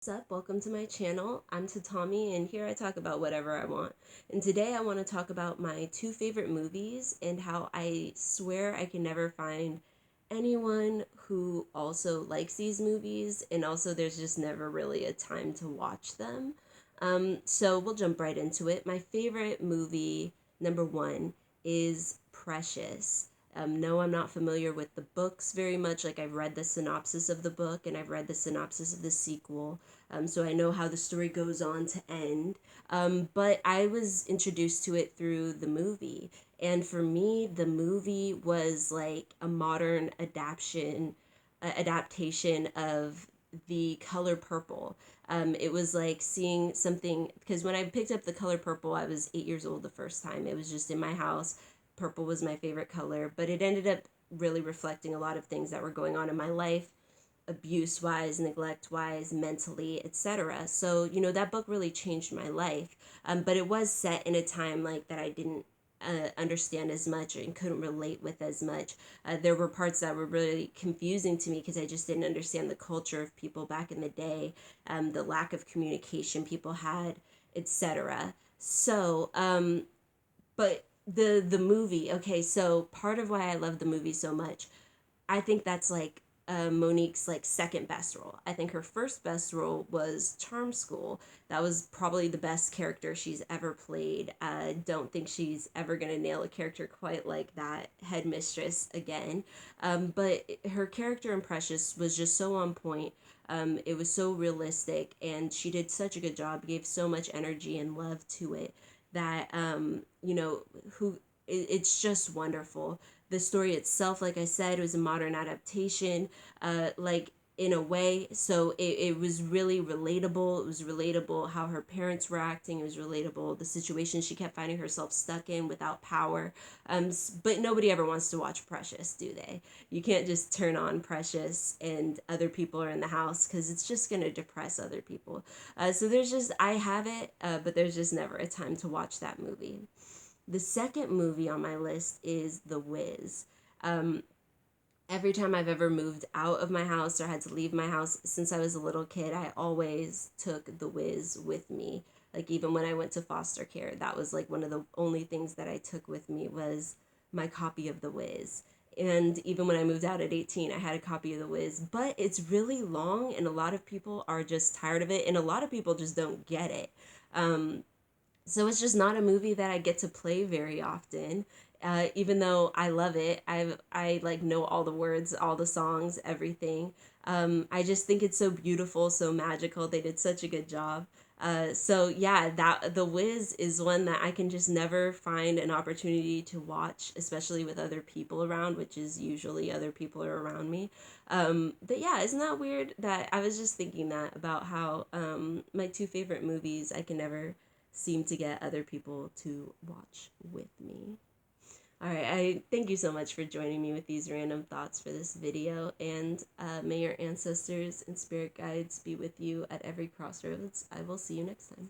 What's up? Welcome to my channel. I'm Tatami, and here I talk about whatever I want. And today I want to talk about my two favorite movies and how I swear I can never find anyone who also likes these movies, and also there's just never really a time to watch them. So we'll jump right into it. My favorite movie, number one, is Precious. No, I'm not familiar with the books very much. Like, I've read the synopsis of the book and I've read the synopsis of the sequel, so I know how the story goes on to end. But I was introduced to it through the movie. And for me, the movie was like a modern adaptation of The Color Purple. It was like seeing something, because when I picked up The Color Purple, I was 8 years old the first time. It was just in my house. Purple was my favorite color, but it ended up really reflecting a lot of things that were going on in my life, abuse wise, neglect wise, mentally, etc. So, that book really changed my life. But it was set in a time like that I didn't understand as much and couldn't relate with as much. There were parts that were really confusing to me because I just didn't understand the culture of people back in the day, the lack of communication people had, etc. So, but the movie, okay, so part of why I love the movie so much, I think that's like Monique's like second best role. I think her first best role was Charm School. That was probably the best character she's ever played. I don't think she's ever gonna nail a character quite like that headmistress again. But her character in Precious was just so on point. It was so realistic, and she did such a good job. Gave so much energy and love to it that who it's just wonderful. The story itself, like I said, was a modern adaptation, like in a way. So it was really relatable. It was relatable how her parents were acting. It was relatable the situation she kept finding herself stuck in without power. But nobody ever wants to watch Precious, do they? You can't just turn on Precious and other people are in the house because it's just going to depress other people. So there's just, I have it, but there's just never a time to watch that movie. The second movie on my list is The Wiz. Um, every time I've ever moved out of my house or had to leave my house since I was a little kid, I always took The Wiz with me. Like, even when I went to foster care, that was like one of the only things that I took with me was my copy of The Wiz. And even when I moved out at 18, I had a copy of The Wiz. But it's really long, and a lot of people are just tired of it, and a lot of people just don't get it. Um, so it's just not a movie that I get to play very often. Even though I love it, I like know all the words, all the songs, everything. I just think it's so beautiful, so magical. They did such a good job. So yeah, that The Wiz is one that I can just never find an opportunity to watch, especially with other people around, which is usually other people are around me. But yeah, isn't that weird? That I was just thinking that about how my two favorite movies I can never seem to get other people to watch with me. All right, I thank you so much for joining me with these random thoughts for this video, and may your ancestors and spirit guides be with you at every crossroads. I will see you next time.